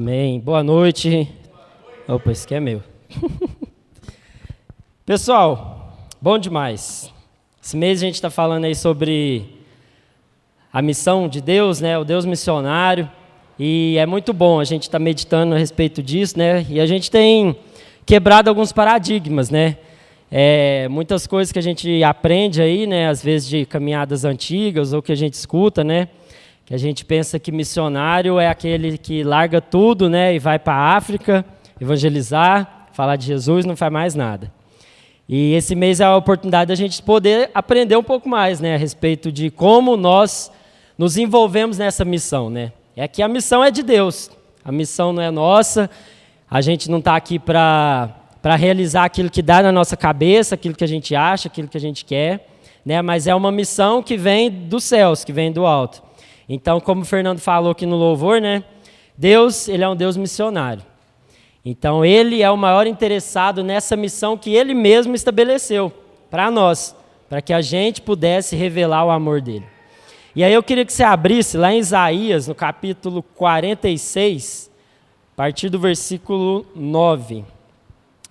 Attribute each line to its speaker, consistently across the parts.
Speaker 1: Amém. Boa noite. Opa, esse aqui é meu. Pessoal, bom demais. Esse mês a gente está falando aí sobre a missão de Deus, né? O Deus missionário. E é muito bom a gente estar meditando a respeito disso, né? E a gente tem quebrado alguns paradigmas, né? Muitas coisas que a gente aprende aí, né? Às vezes de caminhadas antigas ou que a gente escuta, né? Que a gente pensa que missionário é aquele que larga tudo, né? E vai para a África evangelizar, falar de Jesus, não faz mais nada. E esse mês é a oportunidade da gente poder aprender um pouco mais, né? A respeito de como nós nos envolvemos nessa missão, né? É que a missão é de Deus, a missão não é nossa, a gente não está aqui para realizar aquilo que dá na nossa cabeça, aquilo que a gente acha, aquilo que a gente quer, né? Mas é uma missão que vem dos céus, que vem do alto. Então, como o Fernando falou aqui no louvor, né? Deus, ele é um Deus missionário. Então, ele é o maior interessado nessa missão que ele mesmo estabeleceu para nós, para que a gente pudesse revelar o amor dele. E aí eu queria que você abrisse lá em Isaías, no capítulo 46, a partir do versículo 9.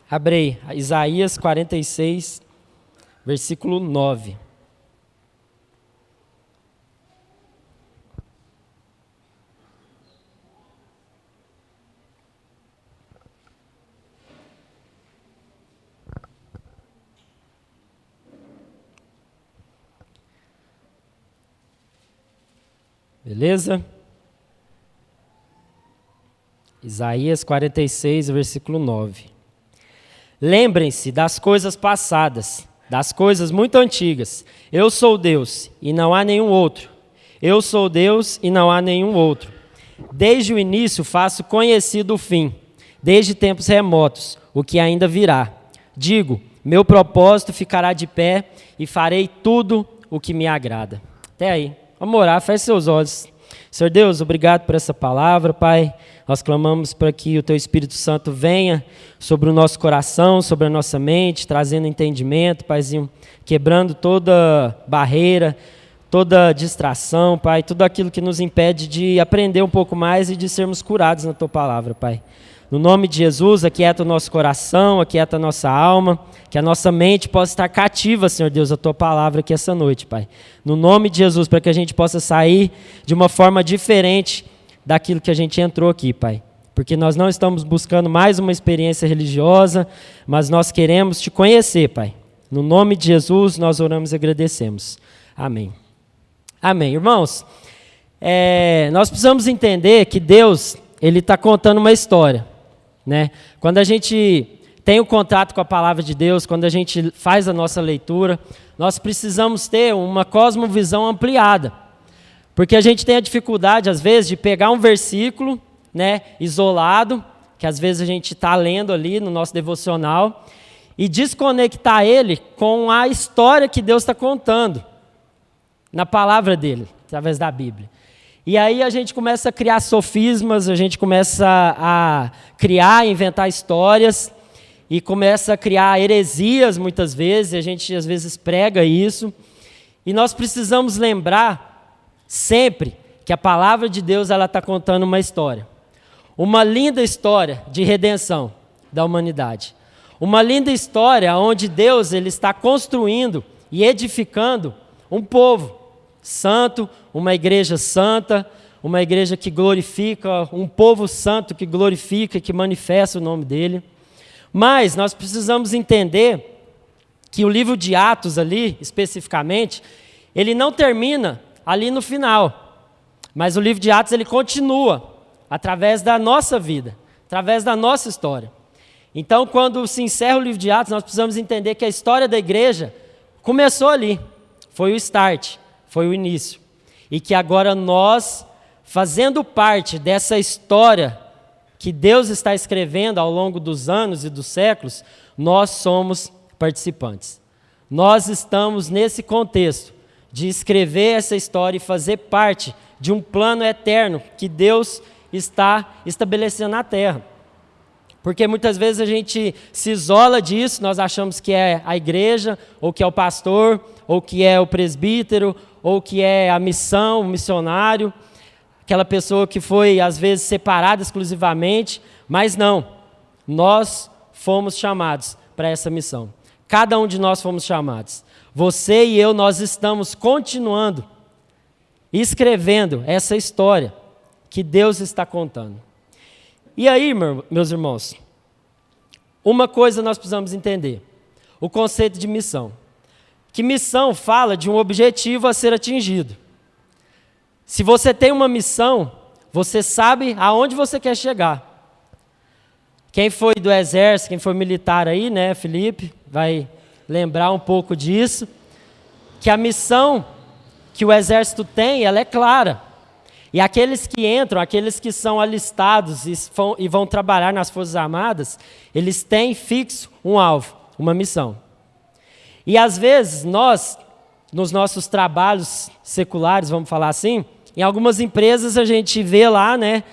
Speaker 1: Abre aí, Isaías 46, versículo 9. Beleza? Isaías 46, versículo 9. Lembrem-se das coisas passadas, das coisas muito antigas. Eu sou Deus e não há nenhum outro. Eu sou Deus e não há nenhum outro. Desde o início faço conhecido o fim, desde tempos remotos, o que ainda virá. Digo, meu propósito ficará de pé e farei tudo o que me agrada. Até aí. Vamos orar, feche seus olhos. Senhor Deus, obrigado por essa palavra, Pai. Nós clamamos para que o Teu Espírito Santo venha sobre o nosso coração, sobre a nossa mente, trazendo entendimento, Paizinho, quebrando toda barreira, toda distração, Pai, tudo aquilo que nos impede de aprender um pouco mais e de sermos curados na Tua palavra, Pai. No nome de Jesus, aquieta o nosso coração, aquieta a nossa alma, que a nossa mente possa estar cativa, Senhor Deus, a Tua palavra aqui essa noite, Pai. No nome de Jesus, para que a gente possa sair de uma forma diferente daquilo que a gente entrou aqui, Pai. Porque nós não estamos buscando mais uma experiência religiosa, mas nós queremos Te conhecer, Pai. No nome de Jesus, nós oramos e agradecemos. Amém. Amém. Irmãos, nós precisamos entender que Deus, Ele está contando uma história, né? Quando a gente tem o contato com a palavra de Deus, quando a gente faz a nossa leitura, nós precisamos ter uma cosmovisão ampliada, porque a gente tem a dificuldade, às vezes, de pegar um versículo, né, isolado, que às vezes a gente está lendo ali no nosso devocional, e desconectar ele com a história que Deus está contando na palavra dele, através da Bíblia. E aí a gente começa a criar sofismas, a gente começa a criar, inventar histórias, e começa a criar heresias muitas vezes, a gente às vezes prega isso, e nós precisamos lembrar sempre que a palavra de Deus está contando uma história. Uma linda história de redenção da humanidade. Uma linda história onde Deus ele está construindo e edificando um povo santo, uma igreja santa, uma igreja que glorifica, um povo santo que glorifica, que manifesta o nome dele. Mas nós precisamos entender que o livro de Atos ali, especificamente, ele não termina ali no final, mas o livro de Atos ele continua através da nossa vida, através da nossa história. Então, quando se encerra o livro de Atos, nós precisamos entender que a história da igreja começou ali, foi o start, foi o início. E que agora nós, fazendo parte dessa história que Deus está escrevendo ao longo dos anos e dos séculos, nós somos participantes. Nós estamos nesse contexto de escrever essa história e fazer parte de um plano eterno que Deus está estabelecendo na terra. Porque muitas vezes a gente se isola disso, nós achamos que é a igreja, ou que é o pastor, ou que é o presbítero, ou que é a missão, o missionário, aquela pessoa que foi, às vezes, separada exclusivamente, mas não. Nós fomos chamados para essa missão. Cada um de nós fomos chamados. Você e eu, nós estamos continuando, escrevendo essa história que Deus está contando. E aí, meus irmãos, uma coisa nós precisamos entender: o conceito de missão. Que missão fala de um objetivo a ser atingido. Se você tem uma missão, você sabe aonde você quer chegar. Quem foi do exército, quem foi militar aí, né, Felipe, vai lembrar um pouco disso, que a missão que o exército tem, ela é clara. E aqueles que entram, aqueles que são alistados e vão trabalhar nas Forças Armadas, eles têm fixo um alvo, uma missão. E às vezes nós, nos nossos trabalhos seculares, vamos falar assim, em algumas empresas a gente vê lá, né,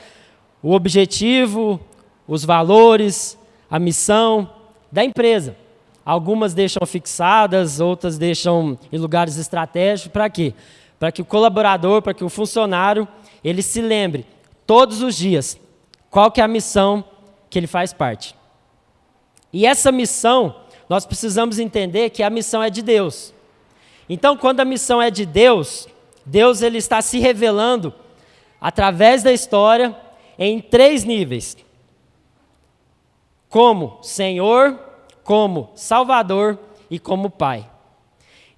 Speaker 1: o objetivo, os valores, a missão da empresa. Algumas deixam fixadas, outras deixam em lugares estratégicos. Para quê? Para que o colaborador, para que o funcionário, ele se lembre todos os dias qual que é a missão que ele faz parte. E essa missão, nós precisamos entender que a missão é de Deus. Então, quando a missão é de Deus, Deus ele está se revelando através da história em 3 níveis: como Senhor, como Salvador e como Pai.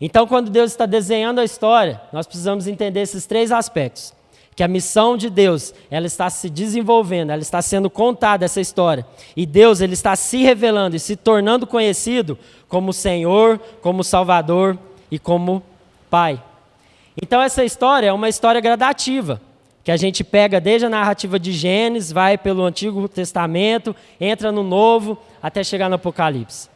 Speaker 1: Então, quando Deus está desenhando a história, nós precisamos entender esses 3 aspectos. Que a missão de Deus, ela está se desenvolvendo, ela está sendo contada, essa história. E Deus, ele está se revelando e se tornando conhecido como Senhor, como Salvador e como Pai. Então, essa história é uma história gradativa, que a gente pega desde a narrativa de Gênesis, vai pelo Antigo Testamento, entra no Novo, até chegar no Apocalipse.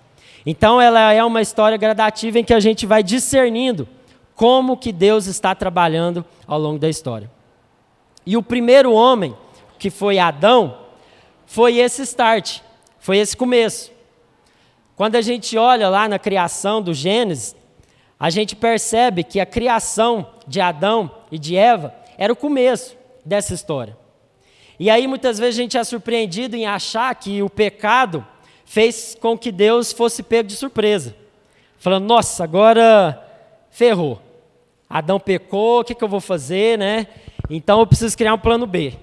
Speaker 1: Então, ela é uma história gradativa em que a gente vai discernindo como que Deus está trabalhando ao longo da história. E o primeiro homem, que foi Adão, foi esse start, foi esse começo. Quando a gente olha lá na criação do Gênesis, a gente percebe que a criação de Adão e de Eva era o começo dessa história. E aí muitas vezes a gente é surpreendido em achar que o pecado fez com que Deus fosse pego de surpresa. Falando, nossa, agora ferrou. Adão pecou, o que eu vou fazer, né? Então eu preciso criar um plano B.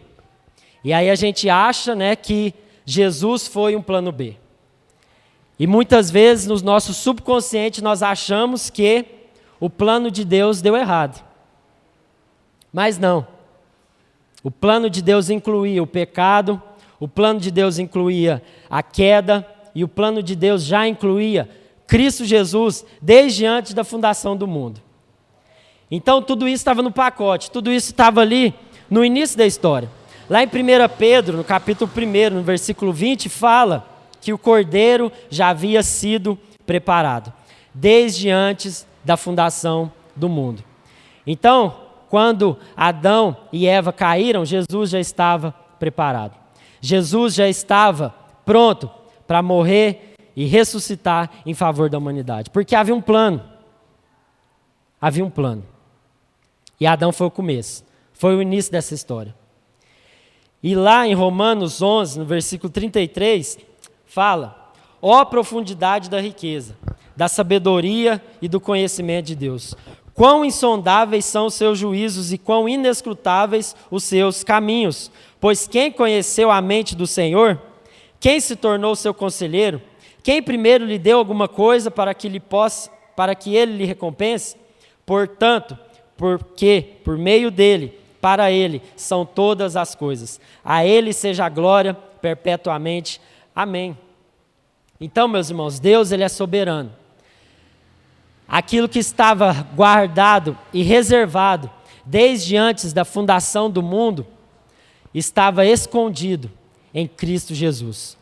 Speaker 1: E aí a gente acha, né, que Jesus foi um plano B. E muitas vezes no nosso subconsciente nós achamos que o plano de Deus deu errado. Mas não. O plano de Deus incluía o pecado, o plano de Deus incluía a queda, e o plano de Deus já incluía Cristo Jesus desde antes da fundação do mundo. Então tudo isso estava no pacote, tudo isso estava ali no início da história. Lá em 1 Pedro, no capítulo 1, no versículo 20, fala que o cordeiro já havia sido preparado, desde antes da fundação do mundo. Então, quando Adão e Eva caíram, Jesus já estava preparado. Jesus já estava pronto para morrer e ressuscitar em favor da humanidade. Porque havia um plano. Havia um plano. E Adão foi o começo. Foi o início dessa história. E lá em Romanos 11, no versículo 33, fala: ó profundidade da riqueza, da sabedoria e do conhecimento de Deus. Quão insondáveis são os seus juízos e quão inescrutáveis os seus caminhos. Pois quem conheceu a mente do Senhor? Quem se tornou seu conselheiro? Quem primeiro lhe deu alguma coisa para que ele lhe recompense? Portanto, porque por meio dele, para ele, são todas as coisas. A ele seja a glória perpetuamente. Amém. Então, meus irmãos, Deus ele é soberano. Aquilo que estava guardado e reservado desde antes da fundação do mundo, estava escondido em Cristo Jesus.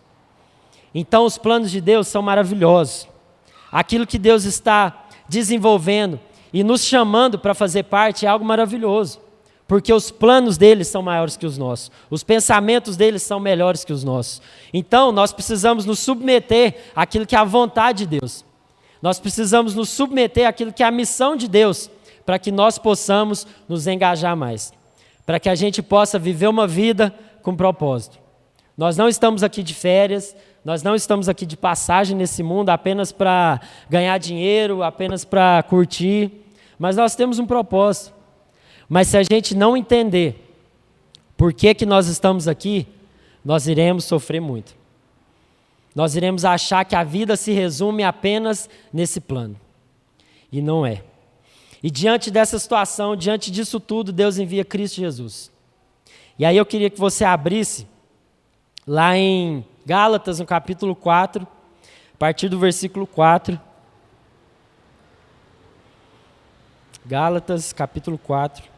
Speaker 1: Então os planos de Deus são maravilhosos. Aquilo que Deus está desenvolvendo e nos chamando para fazer parte é algo maravilhoso. Porque os planos deles são maiores que os nossos. Os pensamentos deles são melhores que os nossos. Então nós precisamos nos submeter àquilo que é a vontade de Deus. Nós precisamos nos submeter àquilo que é a missão de Deus, para que nós possamos nos engajar mais. para que a gente possa viver uma vida com propósito. Nós não estamos aqui de férias, nós não estamos aqui de passagem nesse mundo apenas para ganhar dinheiro, apenas para curtir, mas nós temos um propósito. Mas se a gente não entender por que nós estamos aqui, nós iremos sofrer muito. Nós iremos achar que a vida se resume apenas nesse plano. E não é. E diante dessa situação, diante disso tudo, Deus envia Cristo Jesus. E aí eu queria que você abrisse lá em Gálatas, no capítulo 4, a partir do versículo 4. Gálatas, capítulo 4.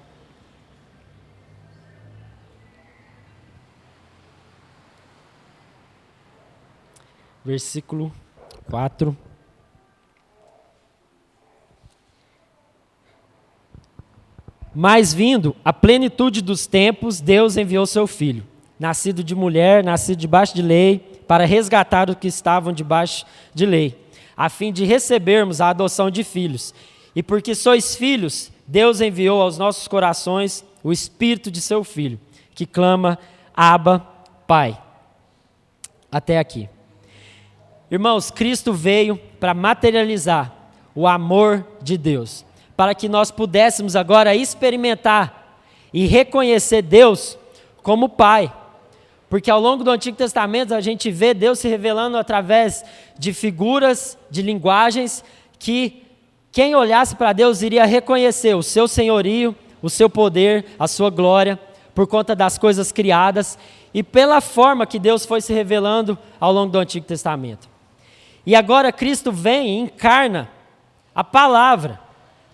Speaker 1: Versículo 4. Mas vindo a plenitude dos tempos, Deus enviou seu Filho, nascido de mulher, nascido debaixo de lei, para resgatar os que estavam debaixo de lei, a fim de recebermos a adoção de filhos. E porque sois filhos, Deus enviou aos nossos corações o Espírito de seu Filho, que clama, Abba, Pai. Até aqui. Irmãos, Cristo veio para materializar o amor de Deus, para que nós pudéssemos agora experimentar e reconhecer Deus como Pai. Porque ao longo do Antigo Testamento a gente vê Deus se revelando através de figuras, de linguagens, que quem olhasse para Deus iria reconhecer o seu senhorio, o seu poder, a sua glória, por conta das coisas criadas e pela forma que Deus foi se revelando ao longo do Antigo Testamento. E agora Cristo vem e encarna a palavra.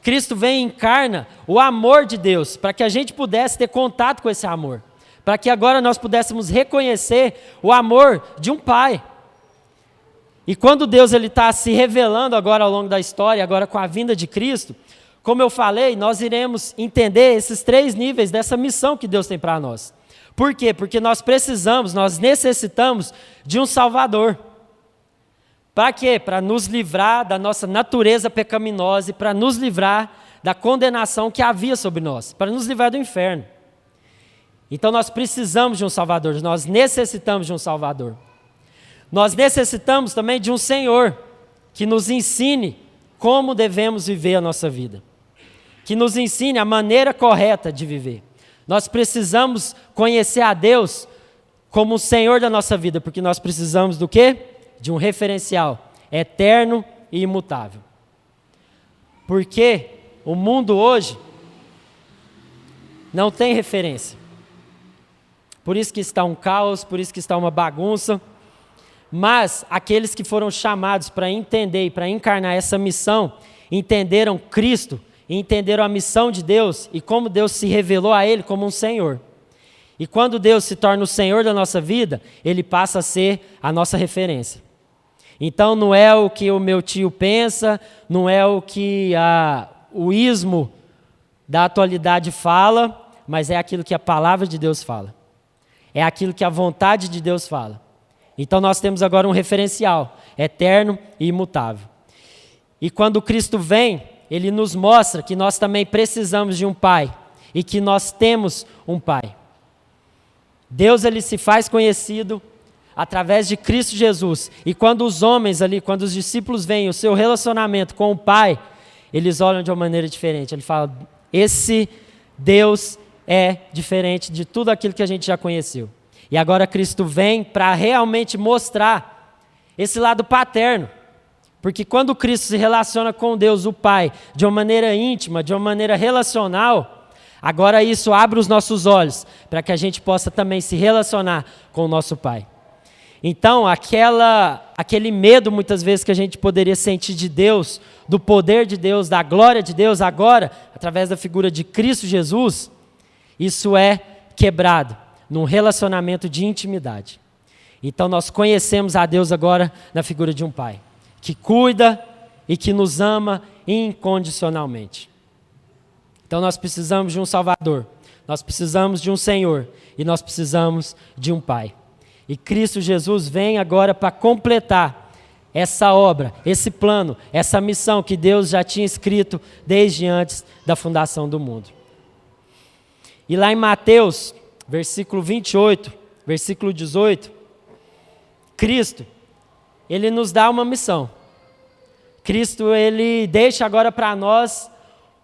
Speaker 1: Cristo vem e encarna o amor de Deus, para que a gente pudesse ter contato com esse amor. Para que agora nós pudéssemos reconhecer o amor de um pai. E quando Deus está se revelando agora ao longo da história, agora com a vinda de Cristo, como eu falei, nós iremos entender esses 3 níveis dessa missão que Deus tem para nós. Por quê? Porque nós necessitamos de um Salvador. Para quê? Para nos livrar da nossa natureza pecaminosa e para nos livrar da condenação que havia sobre nós, para nos livrar do inferno. Então nós precisamos de um Salvador, nós necessitamos de um Salvador. Nós necessitamos também de um Senhor que nos ensine como devemos viver a nossa vida, que nos ensine a maneira correta de viver. Nós precisamos conhecer a Deus como o Senhor da nossa vida, porque nós precisamos do quê? De um referencial eterno e imutável. Porque o mundo hoje não tem referência. Por isso que está um caos, por isso que está uma bagunça. Mas aqueles que foram chamados para entender e para encarnar essa missão, entenderam Cristo, entenderam a missão de Deus e como Deus se revelou a ele como um Senhor. E quando Deus se torna o Senhor da nossa vida, Ele passa a ser a nossa referência. Então não é o que o meu tio pensa, não é o que o ismo da atualidade fala, mas é aquilo que a palavra de Deus fala. É aquilo que a vontade de Deus fala. Então nós temos agora um referencial eterno e imutável. E quando Cristo vem, Ele nos mostra que nós também precisamos de um Pai e que nós temos um Pai. Deus ele se faz conhecido através de Cristo Jesus. E quando os homens ali, quando os discípulos veem o seu relacionamento com o Pai, eles olham de uma maneira diferente. Ele fala, esse Deus é diferente de tudo aquilo que a gente já conheceu. E agora Cristo vem para realmente mostrar esse lado paterno. Porque quando Cristo se relaciona com Deus, o Pai, de uma maneira íntima, de uma maneira relacional, agora isso abre os nossos olhos para que a gente possa também se relacionar com o nosso Pai. Então, aquele medo muitas vezes que a gente poderia sentir de Deus, do poder de Deus, da glória de Deus, agora, através da figura de Cristo Jesus, isso é quebrado num relacionamento de intimidade. Então, nós conhecemos a Deus agora na figura de um Pai, que cuida e que nos ama incondicionalmente. Então, nós precisamos de um Salvador, nós precisamos de um Senhor e nós precisamos de um Pai. E Cristo Jesus vem agora para completar essa obra, esse plano, essa missão que Deus já tinha escrito desde antes da fundação do mundo. E lá em Mateus, versículo 28, versículo 18, Cristo, Ele nos dá uma missão. Cristo, Ele deixa agora para nós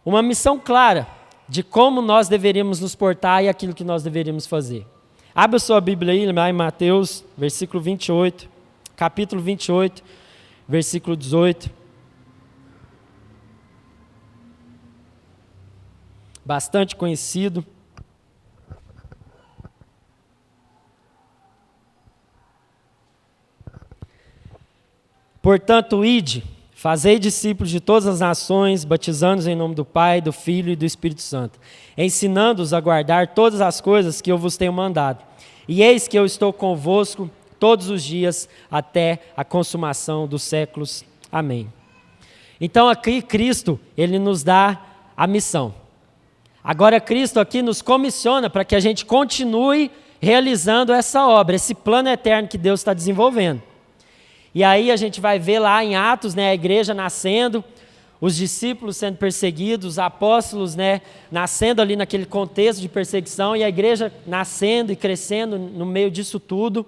Speaker 1: uma missão clara de como nós deveríamos nos portar e aquilo que nós deveríamos fazer. Abra sua Bíblia aí, lá em Mateus, versículo 28, capítulo 28, versículo 18. Bastante conhecido. Portanto, ide, fazei discípulos de todas as nações, batizando-os em nome do Pai, do Filho e do Espírito Santo, ensinando-os a guardar todas as coisas que eu vos tenho mandado. E eis que eu estou convosco todos os dias até a consumação dos séculos. Amém. Então aqui Cristo, Ele nos dá a missão. Agora Cristo aqui nos comissiona para que a gente continue realizando essa obra, esse plano eterno que Deus está desenvolvendo. E aí a gente vai ver lá em Atos, né, a igreja nascendo, os discípulos sendo perseguidos, os apóstolos, né, nascendo ali naquele contexto de perseguição, e a igreja nascendo e crescendo no meio disso tudo.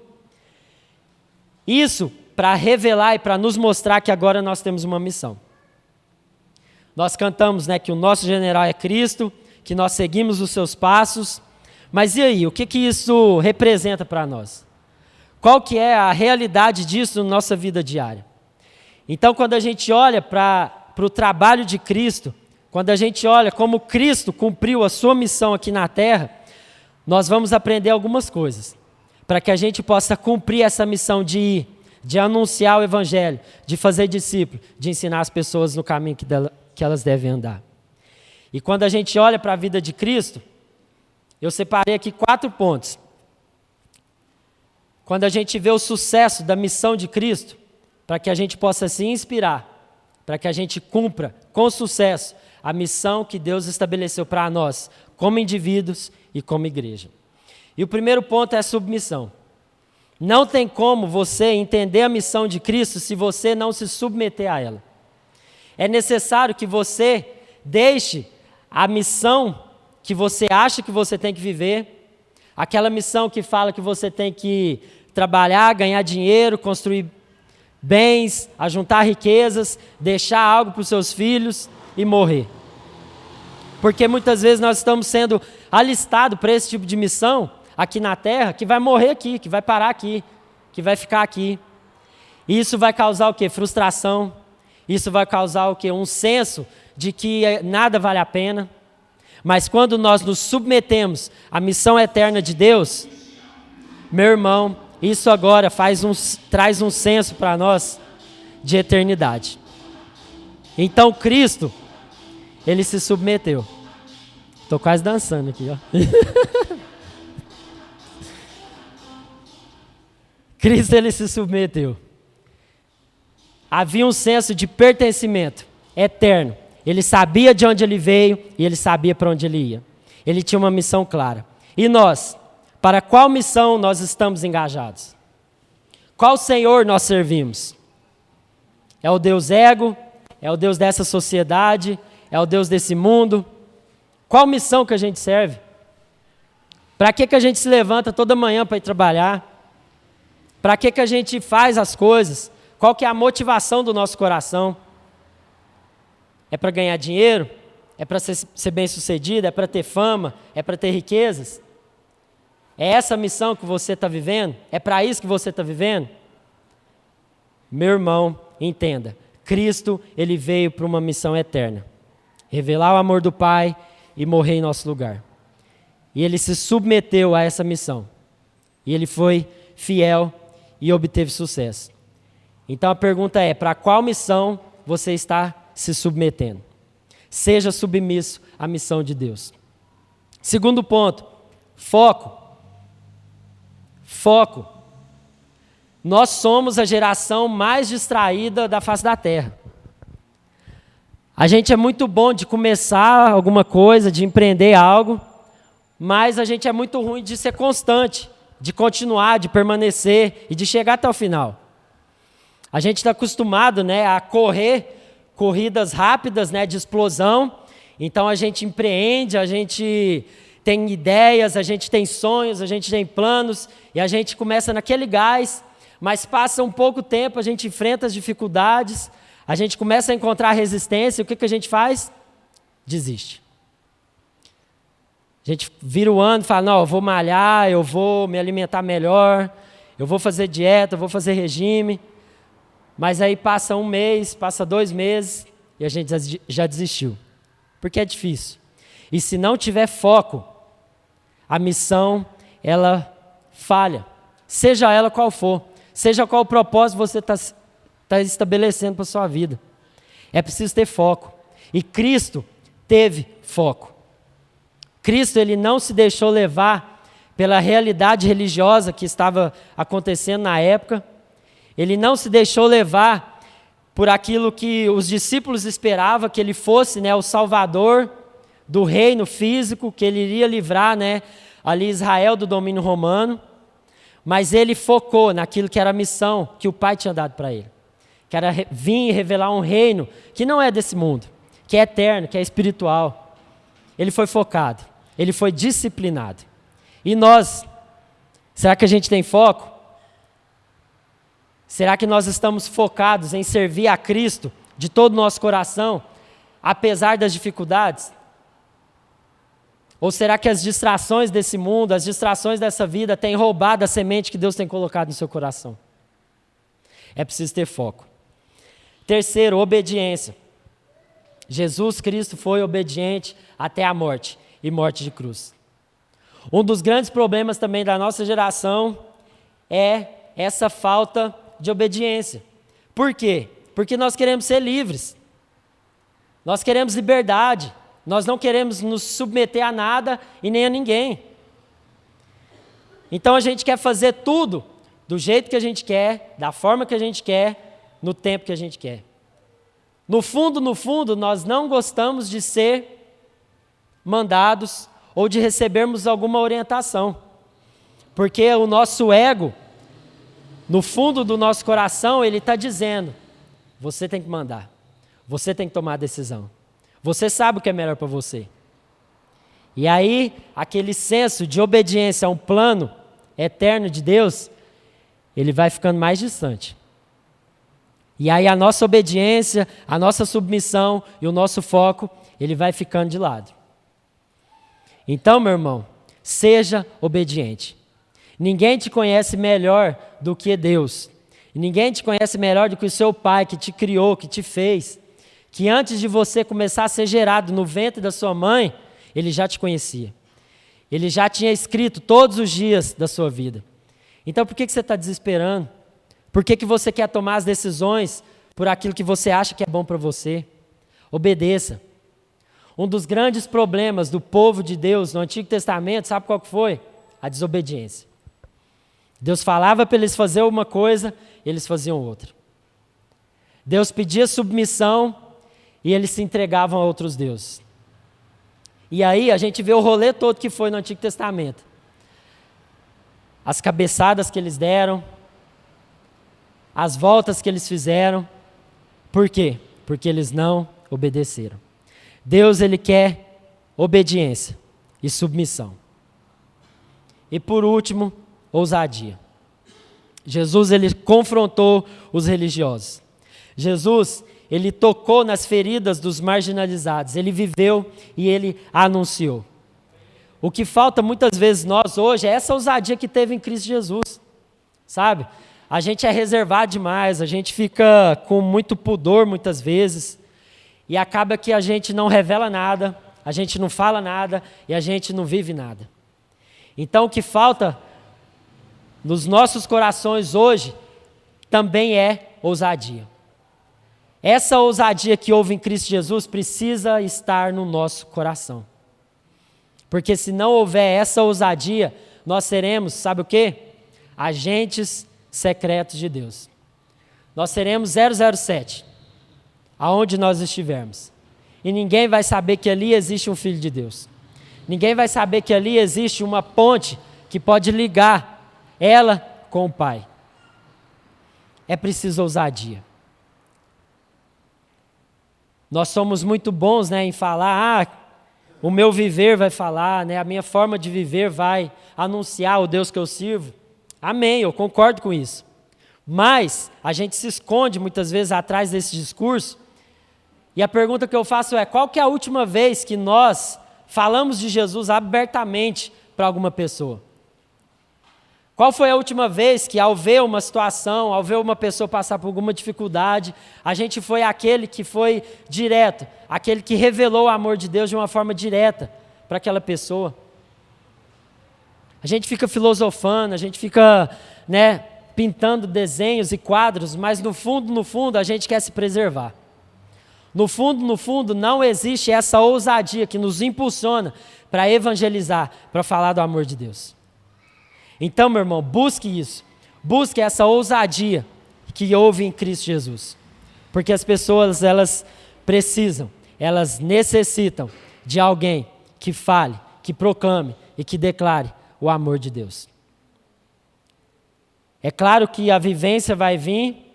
Speaker 1: Isso para revelar e para nos mostrar que agora nós temos uma missão. Nós cantamos, né, que o nosso general é Cristo, que nós seguimos os seus passos, mas e aí, o que isso representa para nós? Qual que é a realidade disso na nossa vida diária? Então, quando a gente olha para o trabalho de Cristo, quando a gente olha como Cristo cumpriu a sua missão aqui na terra, nós vamos aprender algumas coisas, para que a gente possa cumprir essa missão de ir, de anunciar o Evangelho, de fazer discípulo, de ensinar as pessoas no caminho que elas devem andar. E quando a gente olha para a vida de Cristo, eu separei aqui 4 pontos. Quando a gente vê o sucesso da missão de Cristo, para que a gente possa se inspirar, para que a gente cumpra com sucesso a missão que Deus estabeleceu para nós, como indivíduos e como igreja. E o primeiro ponto é a submissão. Não tem como você entender a missão de Cristo se você não se submeter a ela. É necessário que você deixe a missão que você acha que você tem que viver, aquela missão que fala que você tem que trabalhar, ganhar dinheiro, construir bens, ajuntar riquezas, deixar algo para os seus filhos e morrer. Porque muitas vezes nós estamos sendo alistados para esse tipo de missão aqui na terra, que vai morrer aqui, que vai parar aqui, que vai ficar aqui. E isso vai causar o quê? Frustração. Isso vai causar o quê? Um senso de que nada vale a pena. Mas quando nós nos submetemos à missão eterna de Deus, meu irmão, isso agora traz um senso para nós de eternidade. Então Cristo, Ele se submeteu. Estou quase dançando aqui, ó. Cristo, Ele se submeteu. Havia um senso de pertencimento eterno. Ele sabia de onde ele veio e ele sabia para onde ele ia. Ele tinha uma missão clara. E nós, para qual missão nós estamos engajados? Qual Senhor nós servimos? É o Deus ego? É o Deus dessa sociedade? É o Deus desse mundo? Qual missão que a gente serve? Para que a gente se levanta toda manhã para ir trabalhar? Para que a gente faz as coisas? Qual que é a motivação do nosso coração? É para ganhar dinheiro? É para ser bem-sucedido? É para ter fama? É para ter riquezas? É essa a missão que você está vivendo? É para isso que você está vivendo? Meu irmão, entenda. Cristo, Ele veio para uma missão eterna. Revelar o amor do Pai e morrer em nosso lugar. E Ele se submeteu a essa missão. E Ele foi fiel e obteve sucesso. Então a pergunta é, para qual missão você está se submetendo? Seja submisso à missão de Deus. Segundo ponto, foco. Foco. Nós somos a geração mais distraída da face da terra. A gente é muito bom de começar alguma coisa, de empreender algo, mas a gente é muito ruim de ser constante, de continuar, de permanecer e de chegar até o final. A gente está acostumado, né, a correr corridas rápidas, né, de explosão. Então a gente empreende, a gente tem ideias, a gente tem sonhos, a gente tem planos, e a gente começa naquele gás, mas passa um pouco tempo, a gente enfrenta as dificuldades, a gente começa a encontrar resistência, e o que a gente faz? Desiste. A gente vira o ano e fala, não, eu vou malhar, eu vou me alimentar melhor, eu vou fazer dieta, eu vou fazer regime, mas aí passa um mês, passa 2 meses, e a gente já desistiu, porque é difícil. E se não tiver foco, a missão, ela falha, seja ela qual for, seja qual o propósito você está estabelecendo para a sua vida. É preciso ter foco. E Cristo teve foco. Cristo, ele não se deixou levar pela realidade religiosa que estava acontecendo na época. Ele não se deixou levar por aquilo que os discípulos esperavam, que ele fosse, né, o Salvador do reino físico, que ele iria livrar, né, ali Israel do domínio romano. Mas ele focou naquilo que era a missão que o Pai tinha dado para ele. Que era vir e revelar um reino que não é desse mundo, que é eterno, que é espiritual. Ele foi focado, ele foi disciplinado. E nós, será que a gente tem foco? Será que nós estamos focados em servir a Cristo de todo o nosso coração, apesar das dificuldades? Ou será que as distrações desse mundo, as distrações dessa vida têm roubado a semente que Deus tem colocado no seu coração? É preciso ter foco. Terceiro, obediência. Jesus Cristo foi obediente até a morte, e morte de cruz. Um dos grandes problemas também da nossa geração é essa falta de obediência. Por quê? Porque nós queremos ser livres. Nós queremos liberdade. Nós não queremos nos submeter a nada e nem a ninguém. Então a gente quer fazer tudo do jeito que a gente quer, da forma que a gente quer, no tempo que a gente quer. No fundo, nós não gostamos de ser mandados ou de recebermos alguma orientação. Porque o nosso ego, no fundo do nosso coração, ele está dizendo, você tem que mandar, você tem que tomar a decisão. Você sabe o que é melhor para você. E aí, aquele senso de obediência a um plano eterno de Deus, ele vai ficando mais distante. E aí a nossa obediência, a nossa submissão e o nosso foco, ele vai ficando de lado. Então, meu irmão, seja obediente. Ninguém te conhece melhor do que Deus. Ninguém te conhece melhor do que o seu Pai que te criou, que te fez. Que antes de você começar a ser gerado no ventre da sua mãe, ele já te conhecia. Ele já tinha escrito todos os dias da sua vida. Então por que você está desesperando? Por que você quer tomar as decisões por aquilo que você acha que é bom para você? Obedeça. Um dos grandes problemas do povo de Deus no Antigo Testamento, sabe qual que foi? A desobediência. Deus falava para eles fazerem uma coisa, eles faziam outra. Deus pedia submissão e eles se entregavam a outros deuses. E aí a gente vê o rolê todo que foi no Antigo Testamento. As cabeçadas que eles deram, as voltas que eles fizeram. Por quê? Porque eles não obedeceram. Deus, ele quer obediência e submissão. E por último, ousadia. Jesus, ele confrontou os religiosos. Jesus, ele tocou nas feridas dos marginalizados, ele viveu e ele anunciou. O que falta muitas vezes nós hoje é essa ousadia que teve em Cristo Jesus, sabe? A gente é reservado demais, a gente fica com muito pudor muitas vezes, e acaba que a gente não revela nada, a gente não fala nada e a gente não vive nada. Então o que falta nos nossos corações hoje também é ousadia. Essa ousadia que houve em Cristo Jesus precisa estar no nosso coração. Porque se não houver essa ousadia, nós seremos, sabe o quê? Agentes secretos de Deus. Nós seremos 007, aonde nós estivermos. E ninguém vai saber que ali existe um Filho de Deus. Ninguém vai saber que ali existe uma ponte que pode ligar ela com o Pai. É preciso ousadia. Nós somos muito bons, né, em falar, o meu viver vai falar, né? A minha forma de viver vai anunciar o Deus que eu sirvo. Amém, eu concordo com isso. Mas a gente se esconde muitas vezes atrás desse discurso. E a pergunta que eu faço é: qual que é a última vez que nós falamos de Jesus abertamente para alguma pessoa? Qual foi a última vez que, ao ver uma situação, ao ver uma pessoa passar por alguma dificuldade, a gente foi aquele que foi direto, aquele que revelou o amor de Deus de uma forma direta para aquela pessoa? A gente fica filosofando, a gente fica, né, pintando desenhos e quadros, mas no fundo, a gente quer se preservar. No fundo, não existe essa ousadia que nos impulsiona para evangelizar, para falar do amor de Deus. Então, meu irmão, busque isso. Busque essa ousadia que houve em Cristo Jesus. Porque as pessoas, elas precisam, elas necessitam de alguém que fale, que proclame e que declare o amor de Deus. É claro que a vivência vai vir,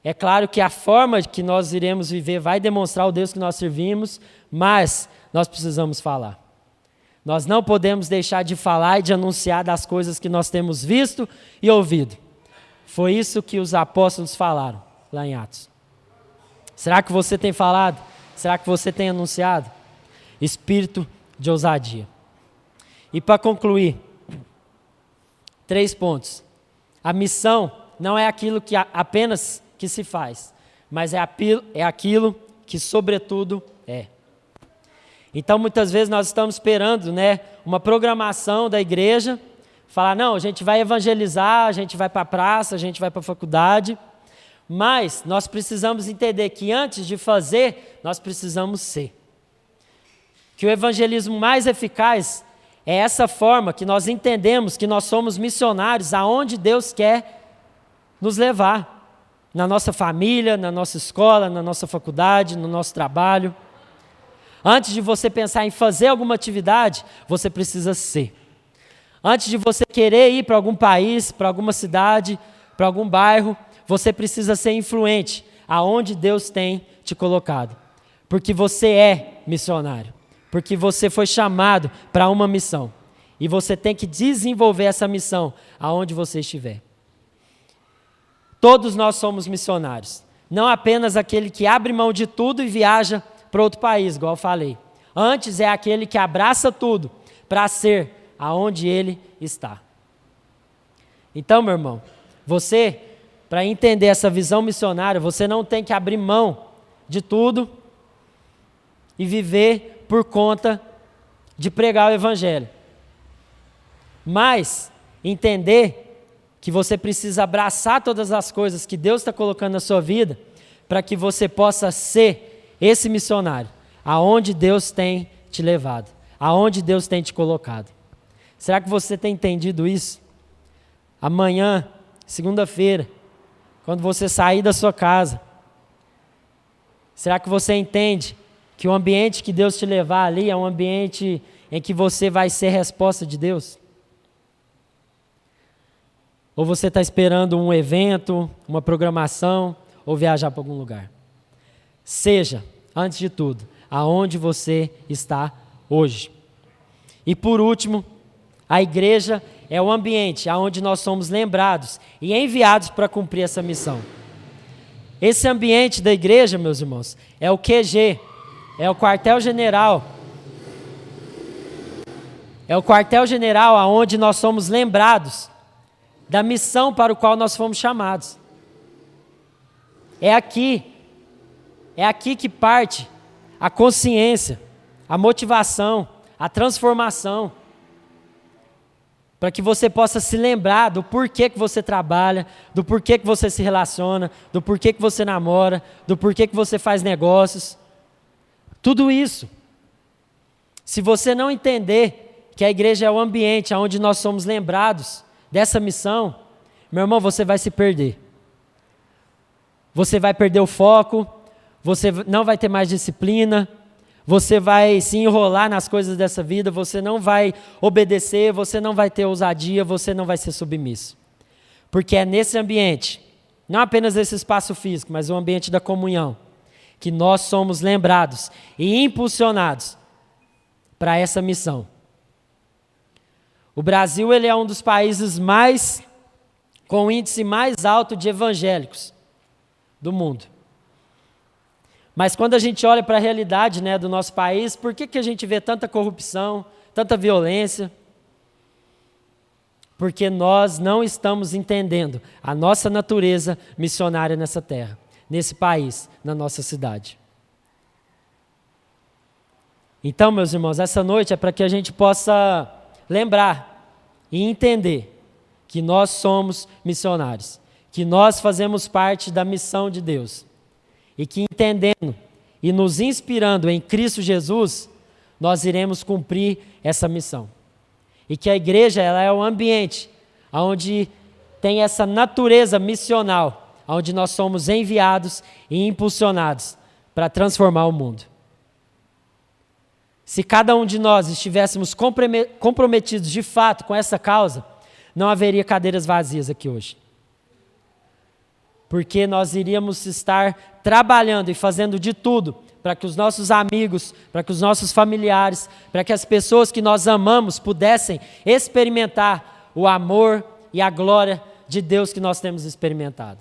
Speaker 1: é claro que a forma que nós iremos viver vai demonstrar o Deus que nós servimos, mas nós precisamos falar. Nós não podemos deixar de falar e de anunciar das coisas que nós temos visto e ouvido. Foi isso que os apóstolos falaram lá em Atos. Será que você tem falado? Será que você tem anunciado? Espírito de ousadia. E para concluir, 3 pontos. A missão não é aquilo que apenas que se faz, mas é aquilo que sobretudo é. Então, muitas vezes nós estamos esperando, né, uma programação da igreja, falar, não, a gente vai evangelizar, a gente vai para a praça, a gente vai para a faculdade, mas nós precisamos entender que antes de fazer, nós precisamos ser. Que o evangelismo mais eficaz é essa forma que nós entendemos que nós somos missionários aonde Deus quer nos levar, na nossa família, na nossa escola, na nossa faculdade, no nosso trabalho. Antes de você pensar em fazer alguma atividade, você precisa ser. Antes de você querer ir para algum país, para alguma cidade, para algum bairro, você precisa ser influente aonde Deus tem te colocado. Porque você é missionário. Porque você foi chamado para uma missão. E você tem que desenvolver essa missão aonde você estiver. Todos nós somos missionários. Não apenas aquele que abre mão de tudo e viaja para outro país, igual eu falei. Antes é aquele que abraça tudo para ser aonde ele está. Então, meu irmão, você, para entender essa visão missionária, você não tem que abrir mão de tudo e viver por conta de pregar o evangelho. Mas entender que você precisa abraçar todas as coisas que Deus está colocando na sua vida para que você possa ser esse missionário, aonde Deus tem te levado, aonde Deus tem te colocado. Será que você tem entendido isso? Amanhã, segunda-feira, quando você sair da sua casa, será que você entende que o ambiente que Deus te levar ali é um ambiente em que você vai ser resposta de Deus? Ou você está esperando um evento, uma programação, ou viajar para algum lugar? Seja, antes de tudo, aonde você está hoje. E por último, a igreja é o ambiente onde nós somos lembrados e enviados para cumprir essa missão. Esse ambiente da igreja, meus irmãos, é o QG, é o quartel-general. É o quartel-general aonde nós somos lembrados da missão para o qual nós fomos chamados. É aqui que parte a consciência, a motivação, a transformação, para que você possa se lembrar do porquê que você trabalha, do porquê que você se relaciona, do porquê que você namora, do porquê que você faz negócios. Tudo isso. Se você não entender que a igreja é o ambiente onde nós somos lembrados dessa missão, meu irmão, você vai se perder. Você vai perder o foco, você não vai ter mais disciplina, você vai se enrolar nas coisas dessa vida, você não vai obedecer, você não vai ter ousadia, você não vai ser submisso. Porque é nesse ambiente, não apenas esse espaço físico, mas o ambiente da comunhão, que nós somos lembrados e impulsionados para essa missão. O Brasil ele é um dos países com o índice mais alto de evangélicos do mundo. Mas quando a gente olha para a realidade, né, do nosso país, por que a gente vê tanta corrupção, tanta violência? Porque nós não estamos entendendo a nossa natureza missionária nessa terra, nesse país, na nossa cidade. Então, meus irmãos, essa noite é para que a gente possa lembrar e entender que nós somos missionários, que nós fazemos parte da missão de Deus e que entendendo e nos inspirando em Cristo Jesus, nós iremos cumprir essa missão. E que a igreja ela é um ambiente onde tem essa natureza missional, onde nós somos enviados e impulsionados para transformar o mundo. Se cada um de nós estivéssemos comprometidos de fato com essa causa, não haveria cadeiras vazias aqui hoje. Porque nós iríamos estar trabalhando e fazendo de tudo para que os nossos amigos, para que os nossos familiares, para que as pessoas que nós amamos pudessem experimentar o amor e a glória de Deus que nós temos experimentado.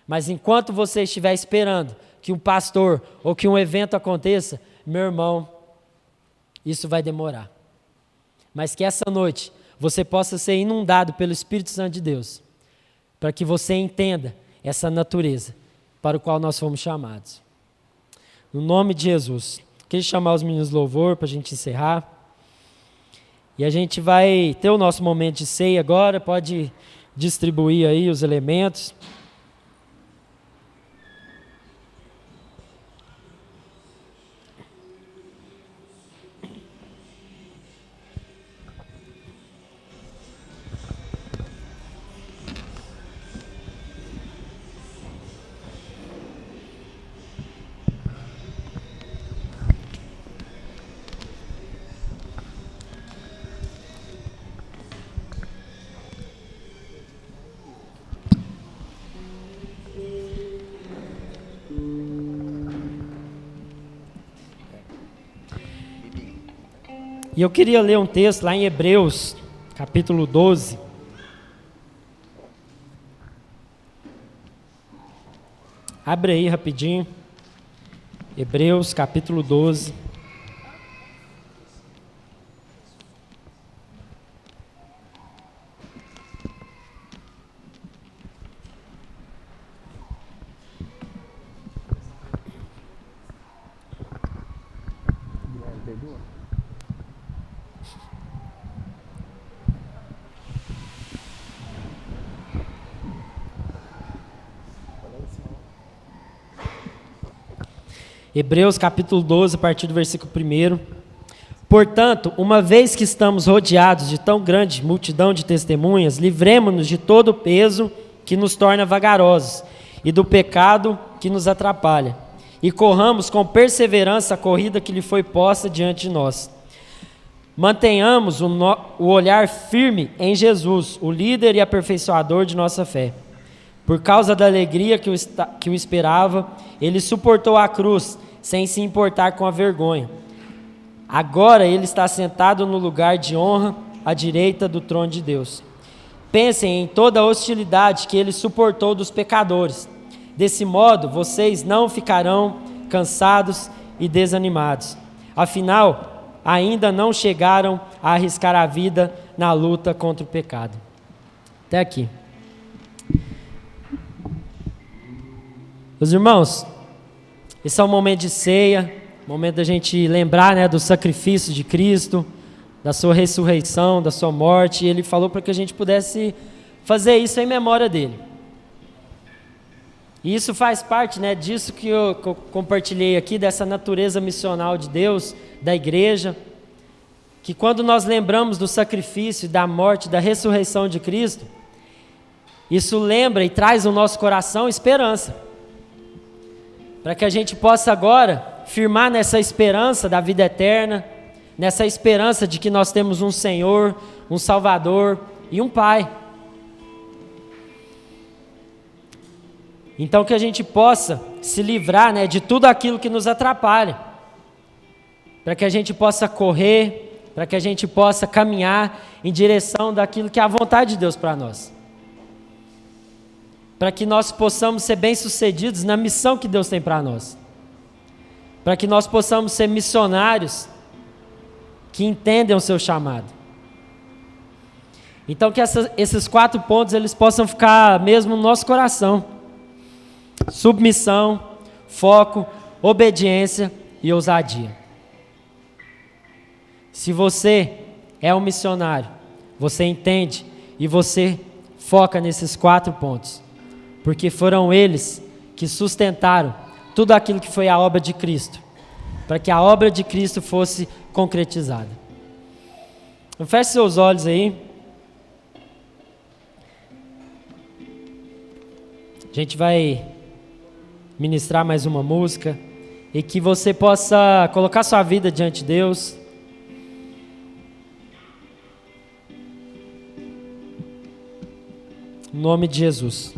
Speaker 1: Mas enquanto você estiver esperando que um pastor ou que um evento aconteça, meu irmão, isso vai demorar. Mas que essa noite você possa ser inundado pelo Espírito Santo de Deus, para que você entenda essa natureza para o qual nós fomos chamados. No nome de Jesus. Queria chamar os meninos de louvor para a gente encerrar. E a gente vai ter o nosso momento de ceia agora, pode distribuir aí os elementos. E eu queria ler um texto lá em Hebreus, capítulo 12. Abre aí rapidinho. Hebreus, capítulo 12. Hebreus capítulo 12, a partir do versículo 1. Portanto, uma vez que estamos rodeados de tão grande multidão de testemunhas, livremo-nos de todo o peso que nos torna vagarosos e do pecado que nos atrapalha, e corramos com perseverança a corrida que lhe foi posta diante de nós. Mantenhamos o olhar firme em Jesus, o líder e aperfeiçoador de nossa fé. Por causa da alegria que o esperava, ele suportou a cruz, sem se importar com a vergonha. Agora ele está sentado no lugar de honra, à direita do trono de Deus. Pensem em toda a hostilidade que ele suportou dos pecadores. Desse modo, vocês não ficarão cansados e desanimados. Afinal, ainda não chegaram a arriscar a vida na luta contra o pecado. Até aqui. Meus irmãos, esse é um momento de ceia, momento da gente lembrar, né, do sacrifício de Cristo, da sua ressurreição, da sua morte, e ele falou para que a gente pudesse fazer isso em memória dele. E isso faz parte, né, disso que eu compartilhei aqui, dessa natureza missional de Deus, da igreja, que quando nós lembramos do sacrifício, da morte, da ressurreição de Cristo, isso lembra e traz ao nosso coração esperança, para que a gente possa agora firmar nessa esperança da vida eterna, nessa esperança de que nós temos um Senhor, um Salvador e um Pai. Então que a gente possa se livrar, né, de tudo aquilo que nos atrapalha. para que a gente possa correr, para que a gente possa caminhar em direção daquilo que é a vontade de Deus para nós. Para que nós possamos ser bem-sucedidos na missão que Deus tem para nós. Para que nós possamos ser missionários que entendem o seu chamado. Então que esses 4 pontos eles possam ficar mesmo no nosso coração. Submissão, foco, obediência e ousadia. Se você é um missionário, você entende e você foca nesses 4 pontos. Porque foram eles que sustentaram tudo aquilo que foi a obra de Cristo, para que a obra de Cristo fosse concretizada. Então, feche seus olhos aí. A gente vai ministrar mais uma música e que você possa colocar sua vida diante de Deus. Em nome de Jesus.